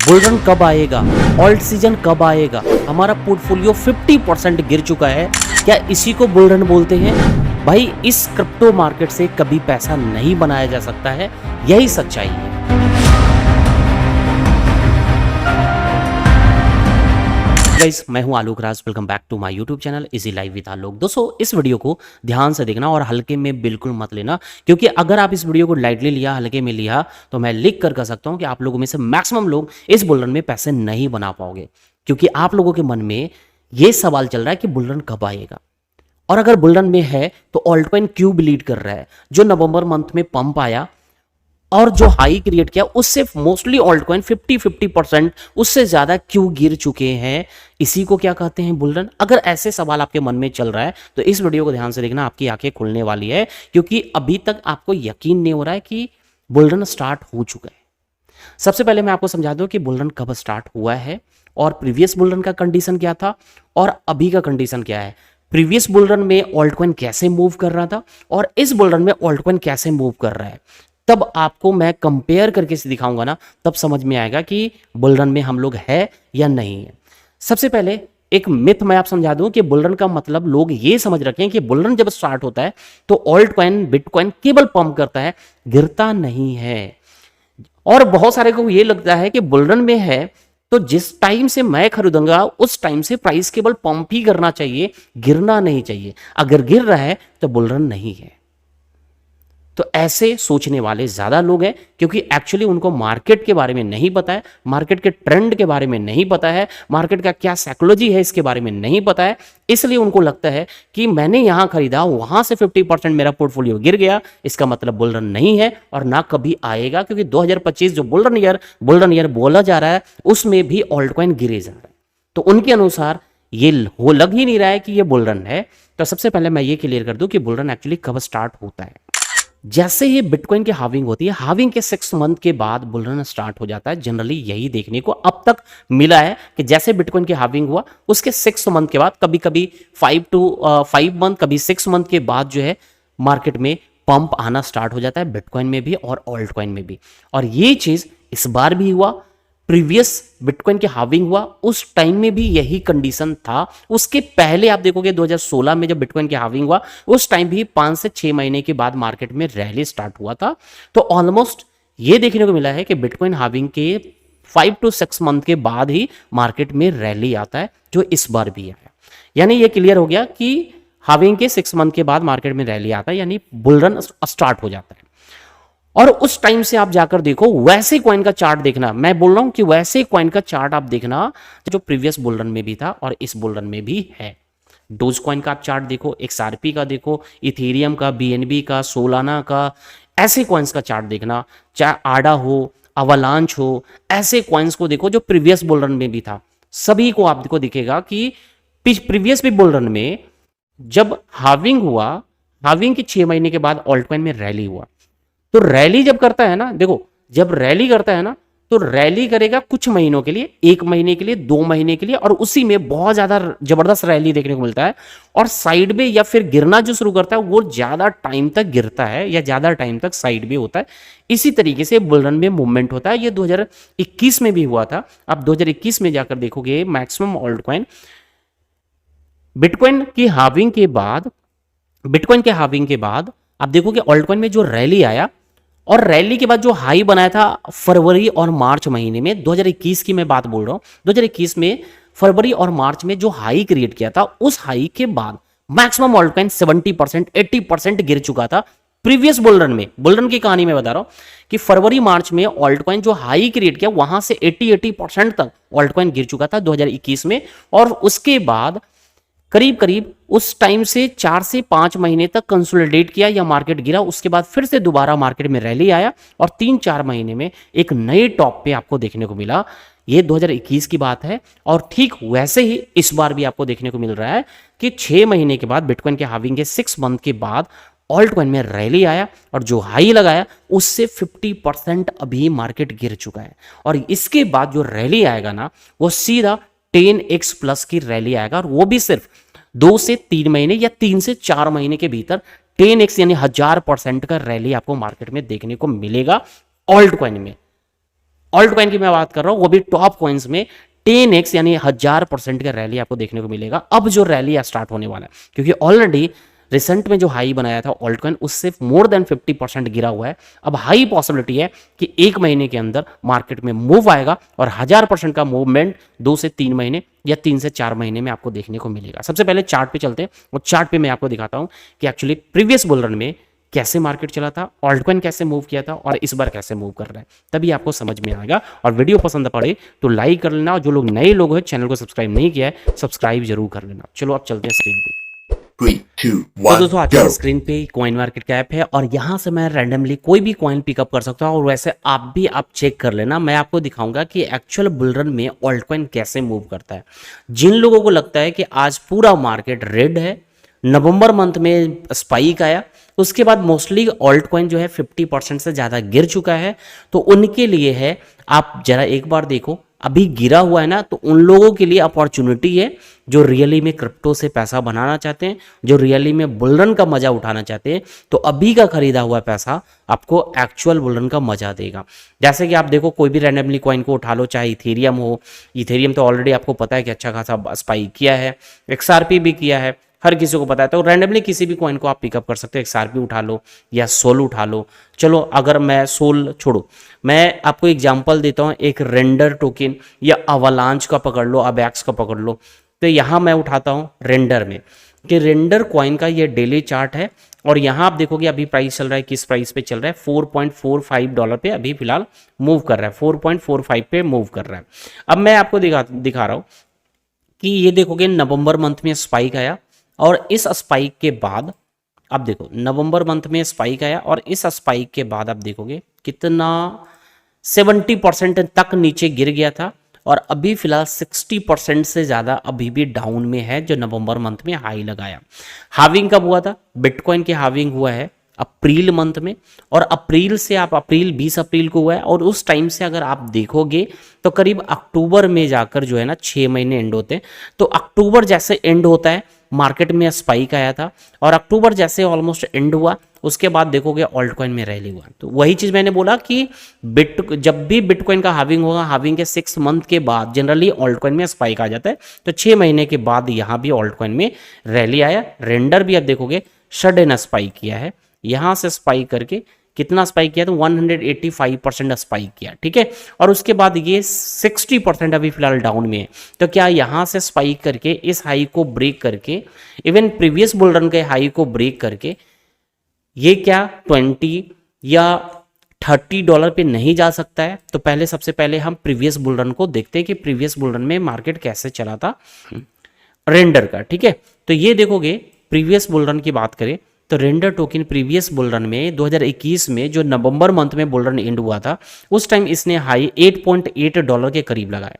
Bull run कब आएगा, alt season कब आएगा, हमारा पोर्टफोलियो 50% गिर चुका है, क्या इसी को बुल रन बोलते हैं? भाई इस क्रिप्टो मार्केट से कभी पैसा नहीं बनाया जा सकता है, यही सच्चाई है। गाइस, मैं हूं Alok Raj, welcome back to my YouTube channel easy live with Alok. दोस्तों, इस वीडियो को ध्यान से देखना और हल्के में बिल्कुल मत लेना, क्योंकि अगर आप इस वीडियो को लाइटली लिया, हल्के में लिया, तो मैं लिख कर कह सकता हूं कि आप लोगों में से मैक्सिमम लोग इस बुल रन में पैसे नहीं बना पाओगे, क्योंकि आप लोगों के मन में ये सवाल चल रहा है कि बुल रन कब आएगा, और अगर बुल रन में है तो ऑल्ट कॉइन क्यों ब्लीड कर रहा है। जो नवंबर मंथ में पंप आया और जो हाई क्रिएट किया, उससे मोस्टली ऑल्ट कॉइन 50% उससे ज्यादा क्यों गिर चुके हैं, इसी को क्या कहते हैं बुल रन। अगर ऐसे सवाल आपके मन में चल रहा है तो इस वीडियो को ध्यान से देखना, आपकी आंखें खुलने वाली है, क्योंकि अभी तक आपको यकीन नहीं हो रहा है कि बुल रन स्टार्ट हो चुका है। सबसे पहले मैं आपको समझा दूं कि बुल रन कब स्टार्ट हुआ है और प्रीवियस बुल रन का कंडीशन क्या था और अभी का कंडीशन क्या है। प्रीवियस बुल रन में ऑल्ट कॉइन कैसे मूव कर रहा था और इस बुल रन में ऑल्ट कॉइन कैसे मूव कर रहा है, तब आपको मैं कंपेयर करके से दिखाऊंगा ना, तब समझ में आएगा कि बुल रन में हम लोग है या नहीं है। सबसे पहले एक मिथ मैं आप समझा दूं कि बुल रन का मतलब लोग ये समझ रखे हैं कि बुल रन जब स्टार्ट होता है तो ऑल्ट कॉइन बिटकॉइन केवल पंप करता है, गिरता नहीं है। और बहुत सारे को ये लगता है कि बुल रन में है तो जिस टाइम से मैं खरीदूंगा उस टाइम से प्राइस केवल पंप ही करना चाहिए, गिरना नहीं चाहिए। अगर गिर रहा है तो बुल रन नहीं है। तो ऐसे सोचने वाले ज्यादा लोग हैं, क्योंकि एक्चुअली उनको मार्केट के बारे में नहीं पता है, मार्केट के ट्रेंड के बारे में नहीं पता है, मार्केट का क्या साइकोलॉजी है इसके बारे में नहीं पता है। इसलिए उनको लगता है कि मैंने यहां खरीदा, वहां से 50% मेरा पोर्टफोलियो गिर गया, इसका मतलब बुल रन नहीं है और ना कभी आएगा, क्योंकि 2025 जो बुल रन ईयर बोला जा रहा है उसमें भी ऑल्ट कॉइन गिरे जा रहा है। तो उनके अनुसार ये हो लग ही नहीं रहा है कि ये बुल रन है। तो सबसे पहले मैं ये क्लियर कर दूं कि बुल रन एक्चुअली कब स्टार्ट होता है। जैसे ही बिटकॉइन की हाविंग होती है, हाविंग के 6 मंथ के बाद बुल रन स्टार्ट हो जाता है। जनरली यही देखने को अब तक मिला है कि जैसे बिटकॉइन की हाविंग हुआ उसके 6 मंथ के बाद, कभी कभी 5 मंथ, कभी 6 मंथ के बाद जो है मार्केट में पंप आना स्टार्ट हो जाता है, बिटकॉइन में भी और ऑल्ट कॉइन में भी। और ये चीज इस बार भी हुआ। प्रीवियस बिटकॉइन के हाविंग हुआ उस टाइम में भी यही कंडीशन था। उसके पहले आप देखोगे 2016 में जब बिटकॉइन के हाविंग हुआ उस टाइम भी 5 से 6 महीने के बाद मार्केट में रैली स्टार्ट हुआ था। तो ऑलमोस्ट ये देखने को मिला है कि बिटकॉइन हाविंग के 5 to 6 मंथ के बाद ही मार्केट में रैली आता है, जो इस बार भी है। यानी ये क्लियर हो गया कि हाविंग के 6 मंथ के बाद मार्केट में रैली आता है, यानी बुल रन स्टार्ट हो जाता है। और उस टाइम से आप जाकर देखो, वैसे कॉइन का चार्ट देखना, मैं बोल रहा हूं कि वैसे कॉइन का चार्ट आप देखना जो प्रीवियस बुल रन में भी था और इस बुल रन में भी है। डोज कॉइन का आप चार्ट देखो, एक्सआरपी का देखो, इथेरियम का, बीएनबी का, सोलाना का, ऐसे कॉइन्स का चार्ट देखना। चाहे आडा हो, अवलांच हो, ऐसे कॉइन्स को देखो जो प्रीवियस बुल रन में भी था। सभी को आपको दिखेगा कि प्रीवियस भी बुल रन में जब हाविंग हुआ, हाविंग के 6 महीने के बाद ऑल्ट कॉइन में रैली हुआ। तो रैली जब करता है ना, देखो जब रैली करता है ना, तो रैली करेगा कुछ महीनों के लिए, 1 महीने के लिए, 2 महीने के लिए, और उसी में बहुत ज्यादा जबरदस्त रैली देखने को मिलता है। और साइड में या फिर गिरना जो शुरू करता है वो ज्यादा टाइम तक गिरता है या ज्यादा टाइम तक साइड में होता है। इसी तरीके से बुल रन में मूवमेंट होता है। ये 2021 में भी हुआ था। आप 2021 में जाकर देखोगे मैक्सिमम ऑल्ट कॉइन बिटकॉइन की हाविंग के बाद आप देखोगे ऑल्ट कॉइन में जो रैली आया, और रैली के बाद जो हाई बनाया था फरवरी और मार्च महीने में, 2021 की मैं बात बोल रहा हूं, 2021 में फरवरी और मार्च में जो हाई क्रिएट किया था, उस हाई के बाद मैक्सिमम ऑल्ट कॉइन 70% 80% गिर चुका था। प्रीवियस बुल रन में, बुल रन की कहानी मैं बता रहा हूं कि फरवरी मार्च में ऑल्ट कॉइन जो हाई क्रिएट किया वहां से 80% तक ऑल्ट कॉइन गिर चुका था 2021 में। और उसके बाद करीब करीब उस टाइम से 4 से 5 महीने तक कंसोलिडेट किया या मार्केट गिरा। उसके बाद फिर से दोबारा मार्केट में रैली आया और 3-4 महीने में एक नए टॉप पे आपको देखने को मिला। ये 2021 की बात है। और ठीक वैसे ही इस बार भी आपको देखने को मिल रहा है कि 6 महीने के बाद बिटकॉइन के हाविंग के 6 मंथ के बाद ऑल्ट कॉइन में रैली आया और जो हाई लगाया उससे 50% अभी मार्केट गिर चुका है। और इसके बाद जो रैली आएगा ना, वो सीधा 10x प्लस की रैली आएगा, और वो भी सिर्फ 2 से 3 महीने या 3 से 4 महीने के भीतर 10x यानी 1000% का रैली आपको मार्केट में देखने को मिलेगा ऑल्ट कॉइन में। ऑल्ट कॉइन की मैं बात कर रहा हूं, वो भी टॉप कॉइन्स में 10x यानी 1000% का रैली आपको देखने को मिलेगा। अब जो रैली स्टार्ट होने वाला है, क्योंकि ऑलरेडी रिसेंट में जो हाई बनाया था ऑल्ट कॉइन, उससे मोर देन 50% गिरा हुआ है। अब हाई पॉसिबिलिटी है कि एक महीने के अंदर मार्केट में मूव आएगा और 1000% का मूवमेंट 2 से 3 महीने या 3 से 4 महीने में आपको देखने को मिलेगा। सबसे पहले चार्ट पे चलते हैं और चार्ट पे मैं आपको दिखाता हूं कि एक्चुअली प्रीवियस बुल रन में कैसे मार्केट चला था, ऑल्ट कॉइन कैसे मूव किया था और इस बार कैसे मूव कर रहा है, तभी आपको समझ में आएगा। और वीडियो पसंद पड़े तो लाइक कर लेना, और जो लोग नए लोग हैं चैनल को सब्सक्राइब नहीं किया है सब्सक्राइब जरूर कर लेना। चलो अब चलते हैं स्क्रीन पे। 3, 2, तो 1, दोस्तों आज go! की स्क्रीन पे कॉइन मार्केट का ऐप है और यहाँ से मैं रैंडमली कोई भी कॉइन पिकअप कर सकता हूँ, और वैसे आप भी आप चेक कर लेना। मैं आपको दिखाऊंगा कि एक्चुअल बुल रन में ऑल्ट कॉइन कैसे मूव करता है। जिन लोगों को लगता है कि आज पूरा मार्केट रेड है, नवंबर मंथ में स्पाइक आया, उसके बाद मोस्टली ऑल्ट कॉइन जो है 50% से ज़्यादा गिर चुका है, तो उनके लिए है, आप जरा एक बार देखो अभी गिरा हुआ है ना, तो उन लोगों के लिए अपॉर्चुनिटी है जो रियली में क्रिप्टो से पैसा बनाना चाहते हैं, जो रियली में बुलरन का मजा उठाना चाहते हैं। तो अभी का खरीदा हुआ पैसा आपको एक्चुअल बुलरन का मजा देगा। जैसे कि आप देखो कोई भी रैंडमली कॉइन को उठा लो, चाहे इथेरियम हो, इथेरियम तो ऑलरेडी आपको पता है कि अच्छा खासा स्पाइक किया है, XRP भी किया है, हर किसी को पता है। तो रैंडमली किसी भी कॉइन को आप पिकअप कर सकते हो, XRP उठा लो या सोल उठा लो। चलो अगर मैं सोल छोड़ो, मैं आपको एग्जांपल देता हूं, एक रेंडर टोकन या अवालांच का पकड़ लो, अबैक्स का पकड़ लो। तो यहां मैं उठाता हूं रेंडर में, कि रेंडर कॉइन का ये डेली चार्ट है, और यहां आप देखोगे अभी प्राइस चल रहा है, किस प्राइस पे चल रहा है, $4.45 पे अभी फिलहाल मूव कर रहा है, 4.45 पे मूव कर रहा है। अब मैं आपको दिखा रहा हूं कि ये देखोगे नवंबर मंथ में स्पाइक आया, और इस स्पाइक के बाद आप देखो नवंबर मंथ में स्पाइक आया, और इस स्पाइक के बाद आप देखोगे कितना 70% तक नीचे गिर गया था, और अभी फिलहाल 60% से ज़्यादा अभी भी डाउन में है, जो नवंबर मंथ में हाई लगाया। हाविंग कब हुआ था? बिटकॉइन के हाविंग हुआ है अप्रैल मंथ में, और अप्रैल से आप 20 अप्रैल को हुआ है, और उस टाइम से अगर आप देखोगे तो करीब अक्टूबर में जाकर जो है ना 6 महीने एंड होते हैं। तो अक्टूबर जैसे एंड होता है मार्केट में स्पाइक आया था, और अक्टूबर जैसे ऑलमोस्ट एंड हुआ उसके बाद देखोगे ऑल्ट कॉइन में रैली हुआ। तो वही चीज मैंने बोला कि जब भी बिटकॉइन का हाविंग होगा, हाविंग के 6 मंथ के बाद जनरली ऑल्ट कॉइन में स्पाइक आ जाता है। तो 6 महीने के बाद यहाँ भी ऑल्ट कॉइन में रैली आया। रेंडर भी आप देखोगे सडन स्पाइक किया है, यहां से स्पाइक करके कितना स्पाइक किया, तो 185% स्पाइक किया, ठीक है। और उसके बाद ये 60% अभी फिलहाल डाउन में है। तो क्या यहाँ से स्पाइक करके इस हाई को ब्रेक करके, इवन प्रीवियस बुल रन के हाई को ब्रेक करके, ये क्या 20 या $30 पे नहीं जा सकता है? तो पहले सबसे पहले हम प्रीवियस बुल रन को देखते हैं कि प्रीवियस बुल रन में मार्केट कैसे चला था रेंडर का, ठीक है। तो ये देखोगे प्रीवियस बुल रन की बात करें तो render token previous bull run में 2021 में जो नवंबर मंथ में बुल रन एंड हुआ था, उस टाइम इसने हाई $8.8 के करीब लगाया,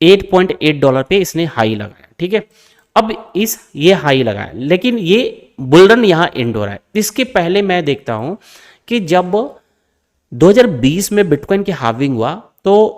$8.8 पे इसने हाई लगाया, ठीक है। अब ये हाई लगाया, लेकिन ये बुल रन यहां एंड हो रहा है। इसके पहले मैं देखता हूं कि जब 2020 में बिटकॉइन की हाविंग हुआ तो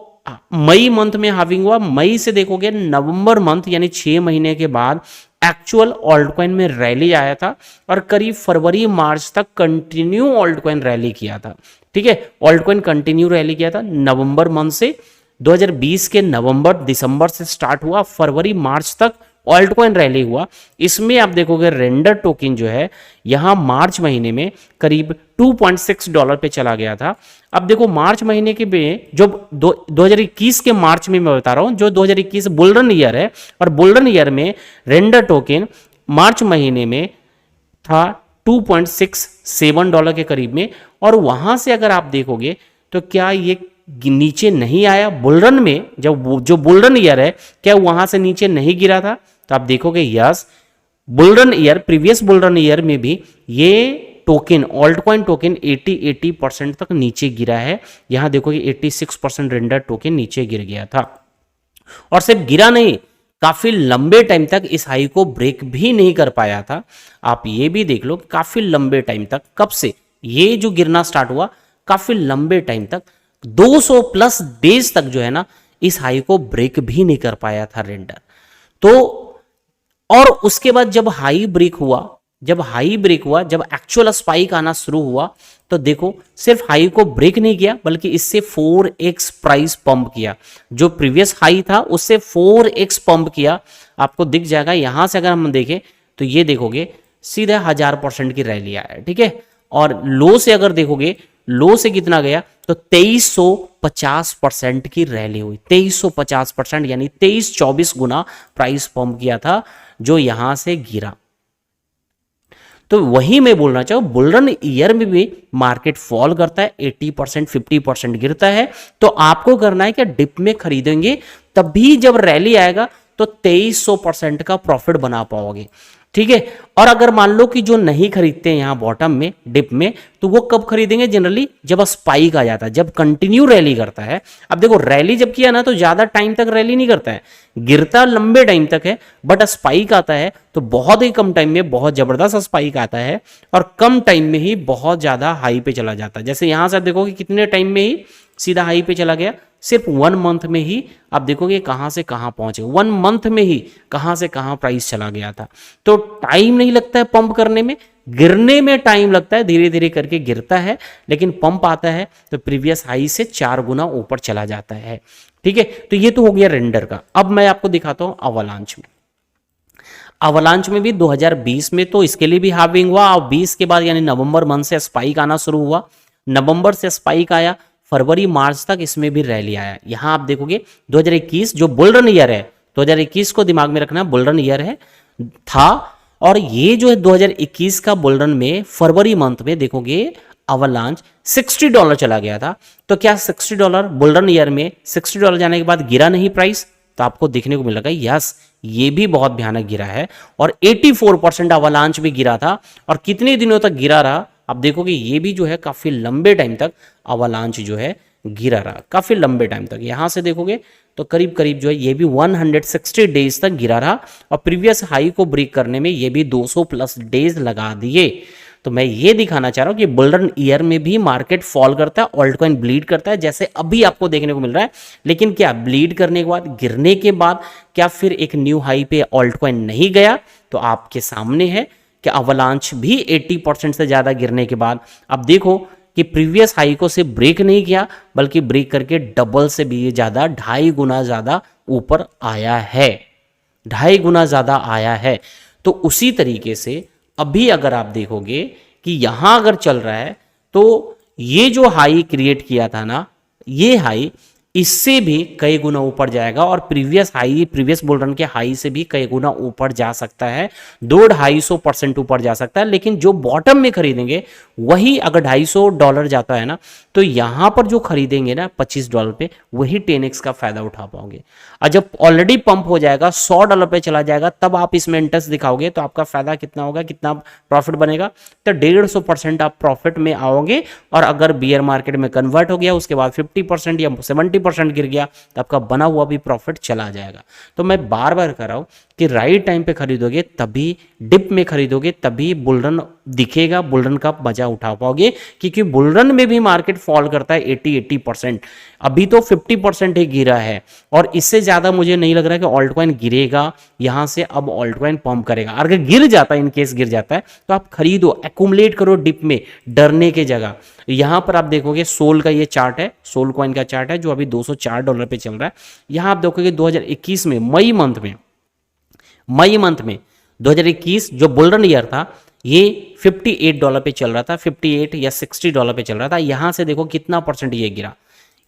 मई मंथ में हाविंग हुआ, मई से देखोगे नवंबर मंथ यानी 6 महीने के बाद एक्चुअल ऑल्ट कॉइन में रैली आया था, और करीब फरवरी मार्च तक कंटिन्यू ऑल्ट कॉइन रैली किया था, ठीक है। ऑल्ट कॉइन कंटिन्यू रैली किया था नवंबर मंथ से, 2020 के नवंबर दिसंबर से स्टार्ट हुआ, फरवरी मार्च तक ऑल्ट कॉइन रैली हुआ। इसमें आप देखोगे रेंडर टोकन जो है यहां मार्च महीने में करीब $2.6 पे चला गया था। अब देखो मार्च महीने के में जो 2021 के मार्च में मैं बता रहा हूं, जो 2021 बुलरन ईयर है, और बुलरन ईयर में रेंडर टोकन मार्च महीने में था $2.67 के करीब में, और वहां से अगर आप देखोगे तो क्या ये नीचे नहीं आया बुलरन में? जब जो बुलरन ईयर है क्या वहां से नीचे नहीं गिरा था? तो आप देखोगे yes, bull run year previous bull run year में भी ये टोकन ऑल्ट कॉइन टोकन 80% तक नीचे गिरा है। यहां देखोगे 86% रेंडर टोकन नीचे गिर गया था, और सिर्फ गिरा नहीं, काफी लंबे टाइम तक इस हाई को ब्रेक भी नहीं कर पाया था। आप ये भी देख लो काफी लंबे टाइम तक, कब से ये जो गिरना स्टार्ट हुआ, काफी लंबे टाइम तक 200 प्लस डेज तक जो है ना इस हाई को ब्रेक भी नहीं कर पाया था रेंडर। तो और उसके बाद जब हाई ब्रेक हुआ जब हाई ब्रेक हुआ, जब एक्चुअल स्पाइक आना शुरू हुआ, तो देखो सिर्फ हाई को ब्रेक नहीं किया बल्कि इससे 4x प्राइस पंप किया। जो प्रीवियस हाई था उससे 4x पंप किया। आपको दिख जाएगा यहां से, अगर हम देखें तो ये देखोगे सीधा 1000% की रैली आया, ठीक है। और लो से अगर देखोगे, लो से कितना गया तो 2350% की रैली हुई। 2350% यानी 23-24 गुना प्राइस पंप किया था जो यहां से गिरा। तो वही मैं बोलना चाहूँ, बुलरन ईयर में भी मार्केट फॉल करता है, 80% 50% गिरता है। तो आपको करना है कि डिप में खरीदेंगे तभी जब रैली आएगा तो 2300% का प्रॉफिट बना पाओगे, ठीक है। और अगर मान लो कि जो नहीं खरीदते हैं यहाँ बॉटम में, डिप में, तो वो कब खरीदेंगे? जनरली जब स्पाइक आ जाता है, जब कंटिन्यू रैली करता है। अब देखो रैली जब किया ना तो ज्यादा टाइम तक रैली नहीं करता है, गिरता लंबे टाइम तक है, बट स्पाइक आता है तो बहुत ही कम टाइम में बहुत जबरदस्त स्पाइक आता है और कम टाइम में ही बहुत ज्यादा हाई पे चला जाता है। जैसे यहां से आप देखो कि कितने टाइम में ही सीधा हाई पे चला गया, सिर्फ 1 मंथ में ही आप देखोगे कहां से कहां पहुंचे, 1 मंथ में ही कहां से कहां प्राइस चला गया था। तो टाइम नहीं लगता है पंप करने में, गिरने में टाइम लगता है, धीरे धीरे करके गिरता है, लेकिन पंप आता है तो प्रीवियस हाई से 4 गुना ऊपर चला जाता है, ठीक है। तो ये तो हो गया रेंडर का। अब मैं आपको दिखाता हूं अवलांच में। अवलांच में भी 2020 में तो इसके लिए भी हार्विंग हुआ और 20 के बाद यानी नवंबर मंथ से स्पाइक आना शुरू हुआ। नवंबर से स्पाइक आया, फरवरी मार्च तक इसमें भी रैली आया। यहां आप देखोगे 2021 जो बुलरन ईयर है, 2021 को दिमाग में रखना, बुलरन ईयर है था। और ये जो है 2021 का बुलरन में फरवरी मंथ में देखोगे अवलांच $60 चला गया था। तो क्या $60 बुलरन ईयर में $60 जाने के बाद गिरा नहीं प्राइस? तो आपको देखने को मिलेगा यस, ये भी बहुत भयानक गिरा है और 84% अवलांच भी गिरा था। और कितने दिनों तक गिरा रहा आप देखोगे, ये भी जो है काफी लंबे टाइम तक अवलांच जो है गिरा रहा, काफी लंबे टाइम तक। यहां से देखोगे तो करीब करीब जो है ये भी 160 डेज तक गिरा रहा और प्रीवियस हाई को ब्रेक करने में ये भी 200 प्लस डेज लगा दिए। तो मैं ये दिखाना चाह रहा हूं कि बुलरन ईयर में भी मार्केट फॉल करता है, ऑल्ट कॉइन ब्लीड करता है, जैसे अभी आपको देखने को मिल रहा है। लेकिन क्या ब्लीड करने के बाद, गिरने के बाद क्या फिर एक न्यू हाई पे ऑल्ट कॉइन नहीं गया? तो आपके सामने है कि अवलांच भी 80% से ज्यादा गिरने के बाद अब देखो कि प्रीवियस हाई को सिर्फ ब्रेक नहीं किया बल्कि ब्रेक करके डबल से भी ज्यादा, 2.5 गुना ज्यादा ऊपर आया है, 2.5 गुना ज्यादा आया है। तो उसी तरीके से अभी अगर आप देखोगे कि यहां अगर चल रहा है तो ये जो हाई क्रिएट किया था ना, ये हाई इससे भी कई गुना ऊपर जाएगा और प्रीवियस हाई, प्रीवियस बुलरन के हाई से भी कई गुना ऊपर जा सकता है, 200-250% ऊपर जा सकता है। लेकिन जो बॉटम में खरीदेंगे वही अगर $250 जाता है ना, तो यहां पर जो खरीदेंगे ना $25 पे, वही 10x का फायदा उठा पाओगे। और जब ऑलरेडी पंप हो जाएगा, $100 पे चला जाएगा, तब आप इसमें इंटरेस्ट दिखाओगे तो आपका फायदा कितना होगा, कितना प्रॉफिट बनेगा? तो 150% आप प्रॉफिट में आओगे। और अगर बियर मार्केट में कन्वर्ट हो गया, उसके बाद 50% या 70% गिर गया, तो आपका बना हुआ भी प्रॉफिट चला जाएगा। तो मैं बार बार कर रहा हूं कि राइट टाइम पे खरीदोगे तभी, डिप में खरीदोगे तभी बुलरन दिखेगा, बुलरन का मजा उठा पाओगे। क्योंकि बुलरन में भी मार्केट फॉल करता है 80%। अभी तो 50% ही गिरा है और इससे ज्यादा मुझे नहीं लग रहा है कि ऑल्ट कॉइन गिरेगा यहां से। अब ऑल्ट कॉइन पंप करेगा, अगर गिर जाता है, इन केस गिर जाता है, तो आप खरीदो, एक्यूमुलेट करो डिप में, डरने के जगह। यहां पर आप देखोगे सोल का ये चार्ट है, सोल कॉइन का चार्ट है जो अभी $204 पे चल रहा है। यहां आप देखोगे 2021 में मई मंथ में 2021 जो बुलरन ईयर था, ये $58 पे चल रहा था, 58 या $60 पे चल रहा था। यहां से देखो कितना परसेंट ये गिरा,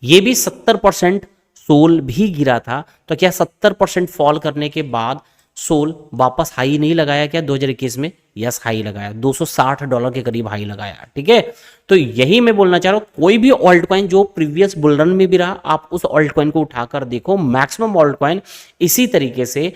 ये भी 70% सोल भी गिरा था। तो क्या 70% फॉल करने के बाद सोल वापस हाई नहीं लगाया क्या 2021 में? यस, हाई लगाया, $260 के करीब हाई लगाया, ठीक है। तो यही मैं बोलना चाह रहा हूं, कोई भी ऑल्ट कॉइन जो प्रीवियस बुलरन में भी रहा, आप उस ऑल्ट कॉइन को उठाकर देखो। मैक्सिमम ऑल्ट कॉइन इसी तरीके से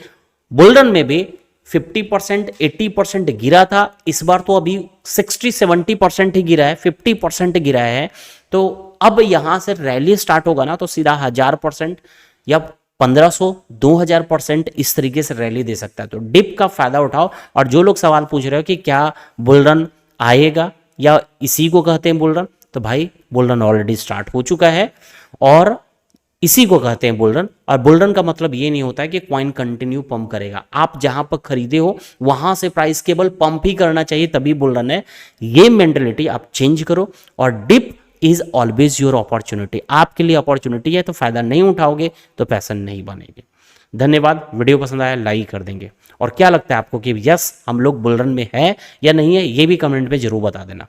बुलरन में भी 50% 80% गिरा था। इस बार तो अभी 60-70% ही गिरा है, 50% गिरा है। तो अब यहां से रैली स्टार्ट होगा ना, तो सीधा 1000% या 1500-2000% इस तरीके से रैली दे सकता है। तो डिप का फायदा उठाओ। और जो लोग सवाल पूछ रहे हो कि क्या बुलरन आएगा या इसी को कहते हैं बुलरन, तो भाई बुलरन ऑलरेडी स्टार्ट हो चुका है और इसी को कहते हैं बुल रन। और बुल रन का मतलब ये नहीं होता है कि कॉइन कंटिन्यू पंप करेगा, आप जहां पर खरीदे हो वहां से प्राइस केवल पंप ही करना चाहिए तभी बुल रन है। ये मेंटेलिटी आप चेंज करो। और dip is always your opportunity, आपके लिए अपॉर्चुनिटी है तो फायदा नहीं उठाओगे तो पैसा नहीं बनेंगे। धन्यवाद। वीडियो पसंद आया लाइक कर देंगे। और क्या लगता है आपको कि यस हम लोग बुल रन में है या नहीं है, ये भी कमेंट में जरूर बता देना।